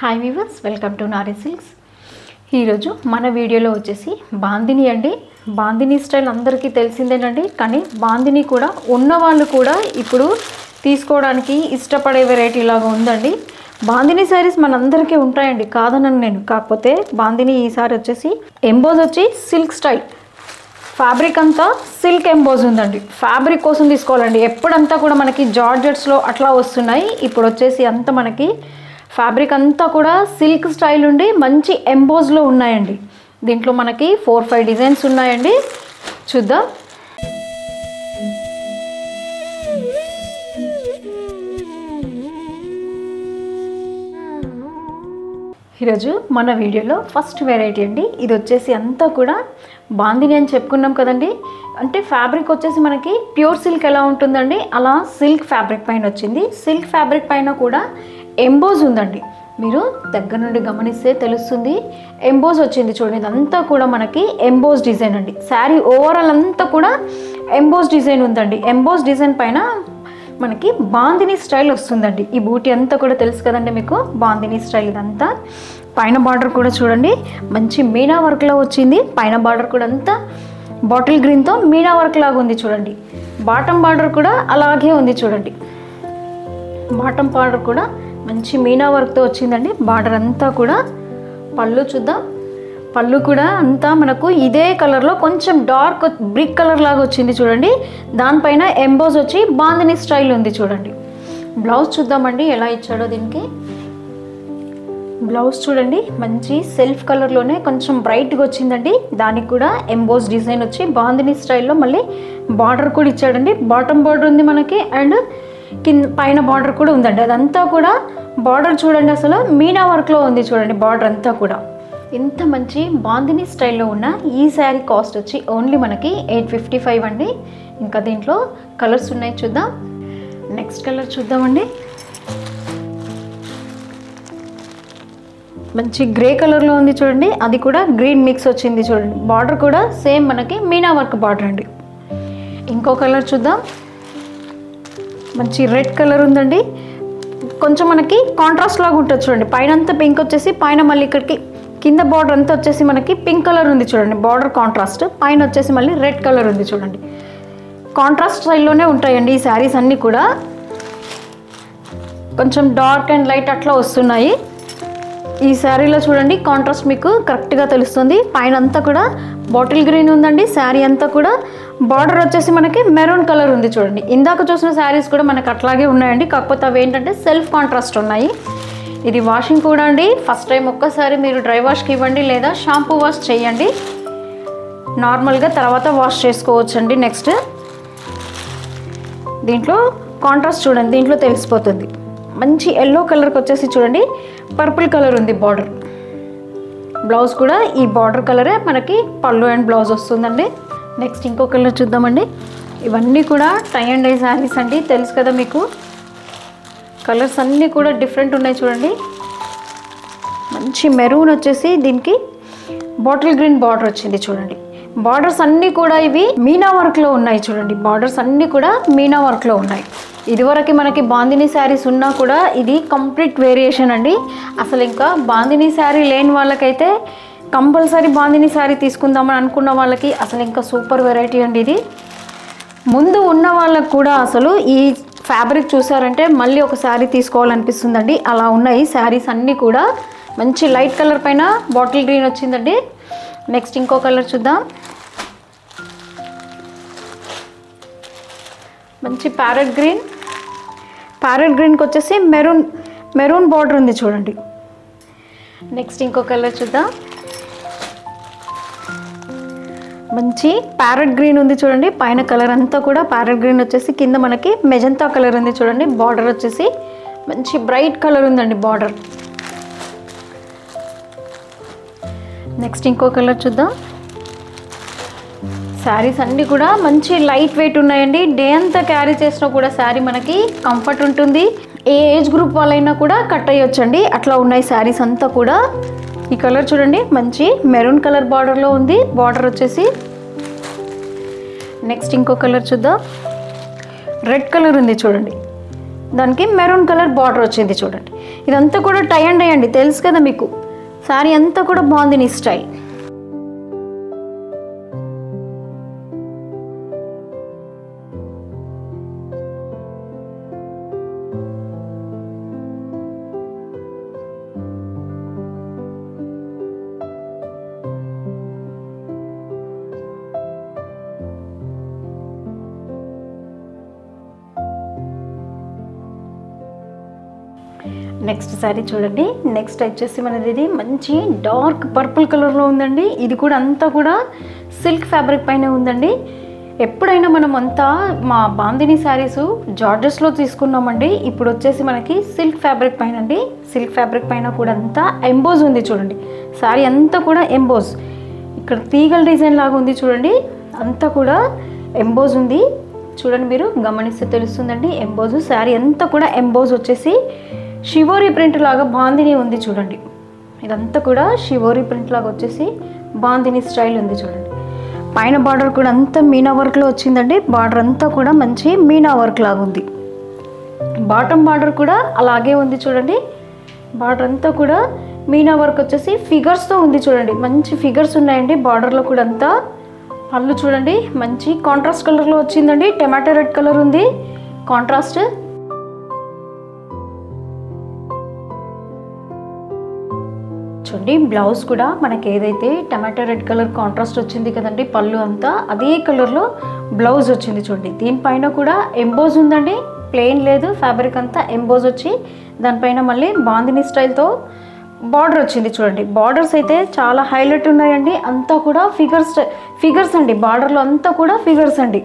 Hi weavers, welcome to Nari silks. ఈరోజు మన వీడియోలో వచ్చేసి బాందిని అండి. బాందిని స్టైల్ అందరికీ తెలిసిందేనండి, కానీ బాందిని కూడా ఉన్నవాళ్ళు కూడా ఇప్పుడు తీసుకోవడానికి ఇష్టపడే వెరైటీ లాగా ఉందండి. బాందిని శారీస్ మనందరికీ ఉంటాయండి, కాదనని నేను. కాకపోతే బాందిని ఈసారి వచ్చేసి ఎంబోజ్ వచ్చి సిల్క్ స్టైల్, ఫ్యాబ్రిక్ అంతా సిల్క్ ఎంబోజ్ ఉందండి. ఫ్యాబ్రిక్ కోసం తీసుకోవాలండి. ఎప్పుడంతా కూడా మనకి జార్జెట్స్లో అట్లా వస్తున్నాయి, ఇప్పుడు వచ్చేసి అంతా మనకి ఫ్యాబ్రిక్ అంతా కూడా సిల్క్ స్టైల్ ఉండి మంచి ఎంబోజ్లో ఉన్నాయండి. దీంట్లో మనకి 4-5 డిజైన్స్ ఉన్నాయండి, చూద్దాం. ఈరోజు మన వీడియోలో ఫస్ట్ వెరైటీ అండి. ఇది వచ్చేసి అంతా కూడా బాందిని అని చెప్పుకున్నాం కదండి. అంటే ఫ్యాబ్రిక్ వచ్చేసి మనకి ప్యూర్ సిల్క్ ఎలా ఉంటుందండి, అలా సిల్క్ ఫ్యాబ్రిక్ పైన వచ్చింది. సిల్క్ ఫ్యాబ్రిక్ పైన కూడా ఎంబోజ్ ఉందండి. మీరు దగ్గర నుండి గమనిస్తే తెలుస్తుంది. ఎంబోజ్ వచ్చింది చూడండి. ఇదంతా కూడా మనకి ఎంబోజ్ డిజైన్ అండి. శారీ ఓవరాల్ అంతా కూడా ఎంబోజ్ డిజైన్ ఉందండి. ఎంబోజ్ డిజైన్ పైన మనకి బాందిని స్టైల్ వస్తుందండి. ఈ బూటీ అంతా కూడా తెలుసు కదండి మీకు, బాందిని స్టైల్ ఇదంతా. పైన బార్డర్ కూడా చూడండి మంచి మీనా వర్క్లో వచ్చింది. పైన బార్డర్ కూడా అంతా బాటిల్ గ్రీన్తో మీనా వర్క్ లాగా ఉంది చూడండి. బాటమ్ బార్డర్ కూడా అలాగే ఉంది చూడండి. బాటమ్ బార్డర్ కూడా మంచి మీనా వర్క్తో వచ్చిందండి. బార్డర్ అంతా కూడా. పళ్ళు చూద్దాం. పళ్ళు కూడా అంతా మనకు ఇదే కలర్లో కొంచెం డార్క్ బ్రిక్ కలర్ లాగా వచ్చింది చూడండి. దానిపైన ఎంబోజ్ వచ్చి బాందిని స్టైల్ ఉంది చూడండి. బ్లౌజ్ చూద్దామండి ఎలా ఇచ్చాడో దీనికి. బ్లౌజ్ చూడండి మంచి సెల్ఫ్ కలర్లోనే కొంచెం బ్రైట్గా వచ్చిందండి. దానికి కూడా ఎంబోజ్ డిజైన్ వచ్చి బాందిని స్టైల్లో మళ్ళీ బార్డర్ కూడా ఇచ్చాడండి. బాటమ్ బార్డర్ ఉంది మనకి, అండ్ కింద పైన బార్డర్ కూడా ఉందండి. అదంతా కూడా బార్డర్ చూడండి అసలు మీనా వర్క్లో ఉంది చూడండి. బార్డర్ అంతా కూడా ఇంత మంచి బాందిని స్టైల్లో ఉన్న ఈ శారీ కాస్ట్ వచ్చి ఓన్లీ మనకి 855 అండి. ఇంకా దీంట్లో కలర్స్ ఉన్నాయి, చూద్దాం. నెక్స్ట్ కలర్ చూద్దామండి. మంచి గ్రే కలర్లో ఉంది చూడండి. అది కూడా గ్రీన్ మిక్స్ వచ్చింది చూడండి. బార్డర్ కూడా సేమ్ మనకి మీనా వర్క్ బార్డర్ అండి. ఇంకో కలర్ చూద్దాం. మంచి రెడ్ కలర్ ఉందండి. కొంచెం మనకి కాంట్రాస్ట్ లాగా ఉంటుంది చూడండి. పైన అంతా పింక్ వచ్చేసి పైన మళ్ళీ ఇక్కడికి కింద బార్డర్ అంతా వచ్చేసి మనకి పింక్ కలర్ ఉంది చూడండి. బార్డర్ కాంట్రాస్ట్, పైన వచ్చేసి మళ్ళీ రెడ్ కలర్ ఉంది చూడండి. కాంట్రాస్ట్ స్టైల్లోనే ఉంటాయండి ఈ శారీస్ అన్నీ కూడా. కొంచెం డార్క్ అండ్ లైట్ అట్లా వస్తున్నాయి ఈ శారీలో చూడండి. కాంట్రాస్ట్ మీకు కరెక్ట్గా తెలుస్తుంది. పైన అంతా కూడా బాటిల్ గ్రీన్ ఉందండి. శారీ అంతా కూడా బార్డర్ వచ్చేసి మనకి మెరూన్ కలర్ ఉంది చూడండి. ఇందాక చూసిన శారీస్ కూడా మనకు అట్లాగే ఉన్నాయండి, కాకపోతే అవి ఏంటంటే సెల్ఫ్ కాంట్రాస్ట్ ఉన్నాయి. ఇది వాషింగ్ కూడా అండి. ఫస్ట్ టైం ఒక్కసారి మీరు డ్రై వాష్కి ఇవ్వండి, లేదా షాంపూ వాష్ చేయండి నార్మల్గా, తర్వాత వాష్ చేసుకోవచ్చు అండి. నెక్స్ట్ దీంట్లో కాంట్రాస్ట్ చూడండి, దీంట్లో తెలిసిపోతుంది. మంచి ఎల్లో కలర్కి వచ్చేసి చూడండి పర్పుల్ కలర్ ఉంది బార్డర్. బ్లౌజ్ కూడా ఈ బార్డర్ కలరే మనకి పళ్ళు అండ్ బ్లౌజ్ వస్తుందండి. నెక్స్ట్ ఇంకో కలర్ చూద్దామండి. ఇవన్నీ కూడా టై అండ్ డై శారీస్ అండి, తెలుసు కదా మీకు. కలర్స్ అన్నీ కూడా డిఫరెంట్ ఉన్నాయి చూడండి. మంచి మెరూన్ వచ్చేసి దీనికి బాటిల్ గ్రీన్ బార్డర్ వచ్చింది చూడండి. బార్డర్స్ అన్నీ కూడా ఇవి మీనా వర్క్లో ఉన్నాయి చూడండి. బార్డర్స్ అన్నీ కూడా మీనా వర్క్లో ఉన్నాయి. ఇదివరకు మనకి బాందిని శారీస్ ఉన్నా కూడా ఇది కంప్లీట్ వేరియేషన్ అండి. అసలు ఇంకా బాందిని శారీ లేని వాళ్ళకైతే కంపల్సరీ బాందిని శారీ తీసుకుందామని అనుకున్న వాళ్ళకి అసలు ఇంకా సూపర్ వెరైటీ అండి ఇది. ముందు ఉన్న వాళ్ళకు కూడా అసలు ఈ ఫ్యాబ్రిక్ చూసారంటే మళ్ళీ ఒక శారీ తీసుకోవాలనిపిస్తుందండి. అలా ఉన్నాయి శారీస్ అన్నీ కూడా. మంచి లైట్ కలర్ పైన బాటిల్ గ్రీన్ వచ్చిందండి. నెక్స్ట్ ఇంకో కలర్ చూద్దాం. మంచి ప్యారెట్ గ్రీన్. ప్యారెట్ గ్రీన్కి వచ్చేసి మెరూన్ బార్డర్ ఉంది చూడండి. నెక్స్ట్ ఇంకో కలర్ చూద్దాం. మంచి ప్యారెట్ గ్రీన్ ఉంది చూడండి. పైన కలర్ అంతా కూడా ప్యారెట్ గ్రీన్ వచ్చేసి కింద మనకి మెజంతా కలర్ ఉంది చూడండి. బార్డర్ వచ్చేసి మంచి బ్రైట్ కలర్ ఉందండి బార్డర్. నెక్స్ట్ ఇంకో కలర్ చూద్దాం. శారీస్ అన్నీ కూడా మంచి లైట్ వెయిట్ ఉన్నాయండి. డే అంతా క్యారీ చేసినా కూడా శారీ మనకి కంఫర్ట్ ఉంటుంది. ఏ ఏజ్ గ్రూప్ వాళ్ళైనా కూడా కట్ అయ్యొచ్చండి, అట్లా ఉన్నాయి శారీస్ అంతా కూడా. ఈ కలర్ చూడండి మంచి మెరూన్ కలర్ బార్డర్లో ఉంది. బార్డర్ వచ్చేసి నెక్స్ట్ ఇంకో కలర్ చూద్దాం. రెడ్ కలర్ ఉంది చూడండి. దానికి మెరూన్ కలర్ బార్డర్ వచ్చింది చూడండి. ఇదంతా కూడా టై అండ్ డై అండి, తెలుసు కదా మీకు. శారీ అంతా కూడా బాగుంది ఈ స్టైల్. నెక్స్ట్ శారీ చూడండి. నెక్స్ట్ వచ్చేసి మనది ఇది మంచి డార్క్ పర్పుల్ కలర్లో ఉందండి. ఇది కూడా అంతా కూడా సిల్క్ ఫ్యాబ్రిక్ పైన ఉందండి. ఎప్పుడైనా మనం అంతా మా బాందిని శారీస్ జార్జెస్లో తీసుకున్నామండి. ఇప్పుడు వచ్చేసి మనకి సిల్క్ ఫ్యాబ్రిక్ పైన అండి. సిల్క్ ఫ్యాబ్రిక్ పైన కూడా అంతా ఎంబోజ్ ఉంది చూడండి. శారీ అంతా కూడా ఎంబోజ్, ఇక్కడ తీగల డిజైన్ లాగా ఉంది చూడండి. అంతా కూడా ఎంబోజ్ ఉంది చూడండి, మీరు గమనిస్తే తెలుస్తుందండి. ఎంబోజ్ శారీ అంతా కూడా ఎంబోజ్ వచ్చేసి షివోరీ ప్రింట్ లాగా బాందిని ఉంది చూడండి. ఇదంతా కూడా షివోరీ ప్రింట్ లాగా వచ్చేసి బాందిని స్టైల్ ఉంది చూడండి. పైన బార్డర్ కూడా అంతా మీనా వర్క్లో వచ్చిందండి. బార్డర్ అంతా కూడా మంచి మీనా వర్క్ లాగా ఉంది. బాటమ్ బార్డర్ కూడా అలాగే ఉంది చూడండి. బార్డర్ అంతా కూడా మీనా వర్క్ వచ్చేసి ఫిగర్స్తో ఉంది చూడండి. మంచి ఫిగర్స్ ఉన్నాయండి బార్డర్లో కూడా అంతా. పళ్ళు చూడండి మంచి కాంట్రాస్ట్ కలర్లో వచ్చిందండి. టమాటో రెడ్ కలర్ ఉంది కాంట్రాస్ట్. చూడండి బ్లౌజ్ కూడా మనకి ఏదైతే టమాటో రెడ్ కలర్ కాంట్రాస్ట్ వచ్చింది కదండి, పళ్ళు అంతా అదే కలర్లో బ్లౌజ్ వచ్చింది చూడండి. దీనిపైన కూడా ఎంబోజ్ ఉందండి, ప్లెయిన్ లేదు, ఫ్యాబ్రిక్ అంతా ఎంబోజ్ వచ్చి దానిపైన మళ్ళీ బాందిని స్టైల్తో బార్డర్ వచ్చింది చూడండి. బార్డర్స్ అయితే చాలా హైలైట్ ఉన్నాయండి. అంతా కూడా ఫిగర్స్ అండి, బార్డర్లో అంతా కూడా ఫిగర్స్ అండి.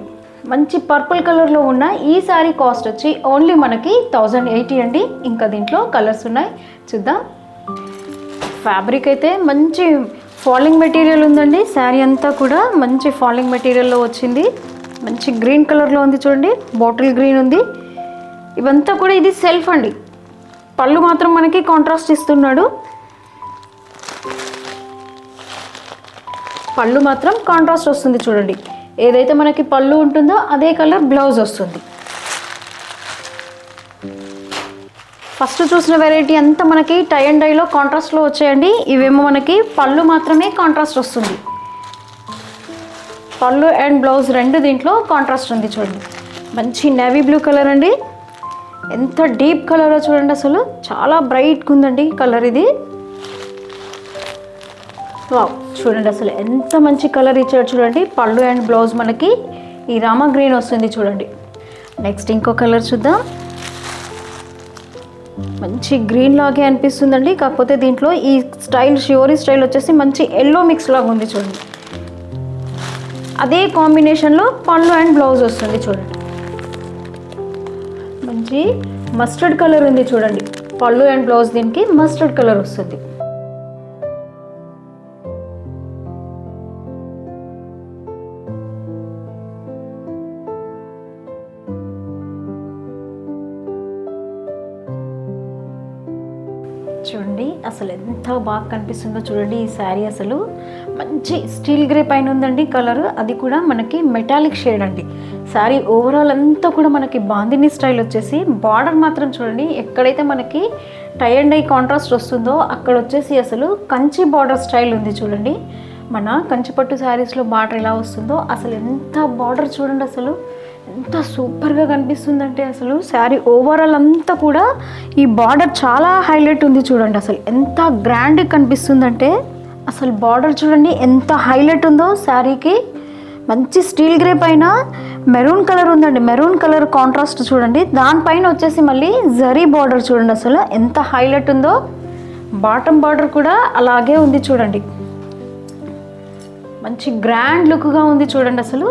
మంచి పర్పుల్ కలర్లో ఉన్న ఈ శారీ కాస్ట్ వచ్చి ఓన్లీ మనకి 1080 అండి. ఇంకా దీంట్లో కలర్స్ ఉన్నాయి, చూద్దాం. ఫ్యాబ్రిక్ అయితే మంచి ఫాలింగ్ మెటీరియల్ ఉందండి. శారీ అంతా కూడా మంచి ఫాలింగ్ మెటీరియల్లో వచ్చింది. మంచి గ్రీన్ కలర్లో ఉంది చూడండి, బాటిల్ గ్రీన్ ఉంది. ఇవంతా కూడా ఇది సెల్ఫ్ అండి. పళ్ళు మాత్రం మనకి కాంట్రాస్ట్ ఇస్తున్నాడు. పళ్ళు మాత్రం కాంట్రాస్ట్ వస్తుంది చూడండి. ఏదైతే మనకి పళ్ళు ఉంటుందో అదే కలర్ బ్లౌజ్ వస్తుంది. ఫస్ట్ చూసిన వెరైటీ అంతా మనకి టై అండ్ డైలో కాంట్రాస్ట్లో వచ్చాయండి. ఇవేమో మనకి పళ్ళు మాత్రమే కాంట్రాస్ట్ వస్తుంది. పళ్ళు అండ్ బ్లౌజ్ రెండు దీంట్లో కాంట్రాస్ట్ ఉంది చూడండి. మంచి నేవీ బ్లూ కలర్ అండి. ఎంత డీప్ కలరో చూడండి, అసలు చాలా బ్రైట్గా ఉందండి కలర్ ఇది. వావ్, చూడండి అసలు ఎంత మంచి కలర్ ఇచ్చాడు చూడండి. పళ్ళు అండ్ బ్లౌజ్ మనకి ఈ రామా గ్రీన్ వస్తుంది చూడండి. నెక్స్ట్ ఇంకో కలర్ చూద్దాం. మంచి గ్రీన్ లాగే అనిపిస్తుందండి, కాకపోతే దీంట్లో ఈ స్టైల్ షివోరీ స్టైల్ వచ్చేసి మంచి ఎల్లో మిక్స్ లాగా ఉంది చూడండి. అదే కాంబినేషన్లో పళ్ళు అండ్ బ్లౌజ్ వస్తుంది చూడండి. మంచి మస్టర్డ్ కలర్ ఉంది చూడండి. పళ్ళు అండ్ బ్లౌజ్ దీనికి మస్టర్డ్ కలర్ వస్తుంది. చూడండి అసలు ఎంత బాగా కనిపిస్తుందో చూడండి. ఈ శారీ అసలు మంచి స్టీల్ గ్రే పైన ఉందండి కలర్, అది కూడా మనకి మెటాలిక్ షేడ్ అండి. శారీ ఓవరాల్ అంతా కూడా మనకి బాందిని స్టైల్ వచ్చేసి బార్డర్ మాత్రం చూడండి, ఎక్కడైతే మనకి టై అండ్ డై కాంట్రాస్ట్ వస్తుందో అక్కడ వచ్చేసి అసలు కంచి బార్డర్ స్టైల్ ఉంది చూడండి. మన కంచిపట్టు శారీస్లో బార్డర్ ఎలా వస్తుందో అసలు ఎంత బార్డర్ చూడండి, అసలు ఎంత సూపర్గా కనిపిస్తుందంటే అసలు శారీ ఓవరాల్ అంతా కూడా ఈ బార్డర్ చాలా హైలైట్ ఉంది చూడండి. అసలు ఎంత గ్రాండ్గా కనిపిస్తుందంటే అసలు బార్డర్ చూడండి ఎంత హైలైట్ ఉందో శారీకి. మంచి స్టీల్ గ్రే పైన మెరూన్ కలర్ ఉందండి, మెరూన్ కలర్ కాంట్రాస్ట్ చూడండి. దానిపైన వచ్చేసి మళ్ళీ జరీ బార్డర్ చూడండి అసలు ఎంత హైలైట్ ఉందో. బాటమ్ బార్డర్ కూడా అలాగే ఉంది చూడండి, మంచి గ్రాండ్ లుక్గా ఉంది చూడండి. అసలు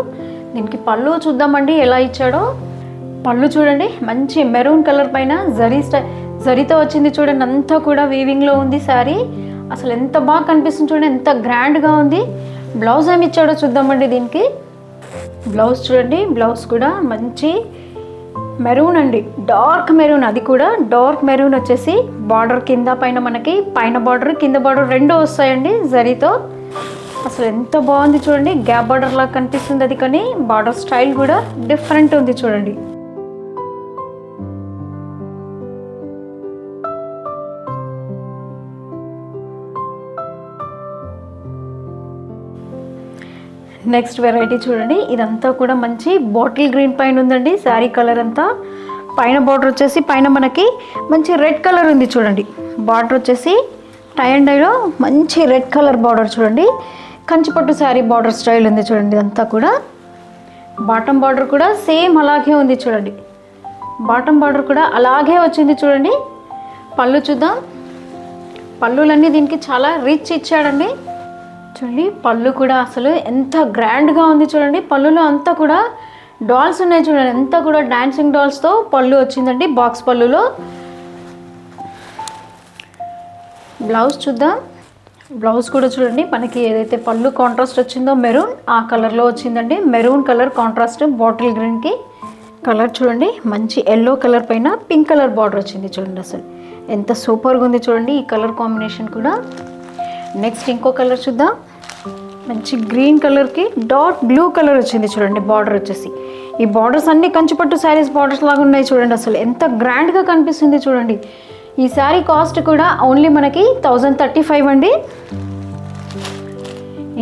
దీనికి పళ్ళు చూద్దామండి ఎలా ఇచ్చాడో. పళ్ళు చూడండి మంచి మెరూన్ కలర్ పైన జరీతో వచ్చింది చూడండి, అంతా కూడా వీవింగ్లో ఉంది శారీ. అసలు ఎంత బాగా కనిపిస్తుంది చూడండి, ఎంత గ్రాండ్గా ఉంది. బ్లౌజ్ ఏమి ఇచ్చాడో చూద్దామండి. దీనికి బ్లౌజ్ చూడండి, బ్లౌజ్ కూడా మంచి మెరూన్ అండి, డార్క్ మెరూన్, అది కూడా డార్క్ మెరూన్ వచ్చేసి బార్డర్ కింద పైన మనకి పైన బార్డర్ కింద బార్డర్ రెండు వస్తాయండి జరీతో. అసలు ఎంత బాగుంది చూడండి, గ్యాప్ బార్డర్ లాగా కనిపిస్తుంది అది, కానీ బార్డర్ స్టైల్ కూడా డిఫరెంట్ ఉంది చూడండి. నెక్స్ట్ వెరైటీ చూడండి, ఇదంతా కూడా మంచి బాటిల్ గ్రీన్ పైన ఉందండి. శారీ కలర్ అంతా పైన బార్డర్ వచ్చేసి పైన మనకి మంచి రెడ్ కలర్ ఉంది చూడండి. బార్డర్ వచ్చేసి టై అండ్ డైలో మంచి రెడ్ కలర్ బార్డర్ చూడండి. కంచిపట్టు శారీ బార్డర్ స్టైల్ ఉంది చూడండి. ఇదంతా కూడా బాటమ్ బార్డర్ కూడా సేమ్ అలాగే ఉంది చూడండి. బాటమ్ బార్డర్ కూడా అలాగే వచ్చింది చూడండి. పళ్ళు చూద్దాం. పళ్ళులన్నీ దీనికి చాలా రిచ్ ఇచ్చాడండి చూడండి. పళ్ళు కూడా అసలు ఎంత గ్రాండ్గా ఉంది చూడండి. పళ్ళులో అంతా కూడా డాల్స్ ఉన్నాయి చూడండి. అంతా కూడా డాన్సింగ్ డాల్స్తో పళ్ళు వచ్చిందండి బాక్స్ పళ్ళులో. బ్లౌజ్ చూద్దాం. బ్లౌజ్ కూడా చూడండి, మనకి ఏదైతే పళ్ళు కాంట్రాస్ట్ వచ్చిందో మెరూన్, ఆ కలర్లో వచ్చిందండి. మెరూన్ కలర్ కాంట్రాస్ట్ బాటిల్ గ్రీన్కి. కలర్ చూడండి, మంచి ఎల్లో కలర్ పైన పింక్ కలర్ బార్డర్ వచ్చింది చూడండి. అసలు ఎంత సూపర్గా ఉంది చూడండి ఈ కలర్ కాంబినేషన్ కూడా. నెక్స్ట్ ఇంకో కలర్ చూద్దాం. మంచి గ్రీన్ కలర్కి డార్క్ బ్లూ కలర్ వచ్చింది చూడండి. బార్డర్ వచ్చేసి ఈ బార్డర్స్ అన్ని కంచిపట్టు శారీస్ బార్డర్స్ లాగా ఉన్నాయి చూడండి. అసలు ఎంత గ్రాండ్గా కనిపిస్తుంది చూడండి. ఈ శారీ కాస్ట్ కూడా ఓన్లీ మనకి 1035 అండి.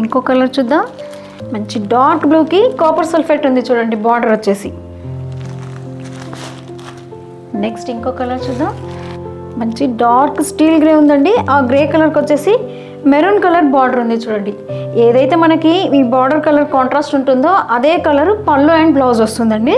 ఇంకో కలర్ చూద్దాం. మంచి డార్క్ బ్లూకి కాపర్ సల్ఫేట్ ఉంది చూడండి బార్డర్ వచ్చేసి. నెక్స్ట్ ఇంకో కలర్ చూద్దాం. మంచి డార్క్ స్టీల్ గ్రే ఉందండి. ఆ గ్రే కలర్కి వచ్చేసి మెరూన్ కలర్ బార్డర్ ఉంది చూడండి. ఏదైతే మనకి ఈ బార్డర్ కలర్ కాంట్రాస్ట్ ఉంటుందో అదే కలర్ పళ్ళు అండ్ బ్లౌజ్ వస్తుందండి.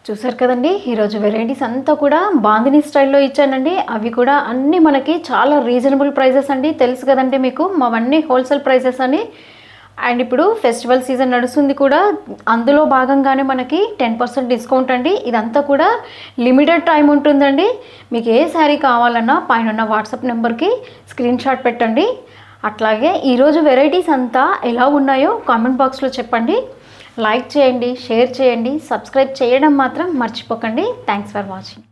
చూసారు కదండి, ఈరోజు వెరైటీస్ అంతా కూడా బాందిని స్టైల్లో ఇచ్చానండి. అవి కూడా అన్నీ మనకి చాలా రీజనబుల్ ప్రైజెస్ అండి. తెలుసు కదండి మీకు మావన్నీ హోల్సేల్ ప్రైజెస్ అని. అండ్ ఇప్పుడు ఫెస్టివల్ సీజన్ నడుస్తుంది కూడా, అందులో భాగంగానే మనకి 10% డిస్కౌంట్ అండి. ఇదంతా కూడా లిమిటెడ్ టైం ఉంటుందండి. మీకు ఏ శారీ కావాలన్నా పైన వాట్సాప్ నెంబర్కి స్క్రీన్ షాట్ పెట్టండి. అట్లాగే ఈరోజు వెరైటీస్ అంతా ఎలా ఉన్నాయో కామెంట్ బాక్స్లో చెప్పండి. లైక్ చేయండి, షేర్ చేయండి, సబ్స్క్రైబ్ చేయడం మాత్రం మర్చిపోకండి. Thanks for watching.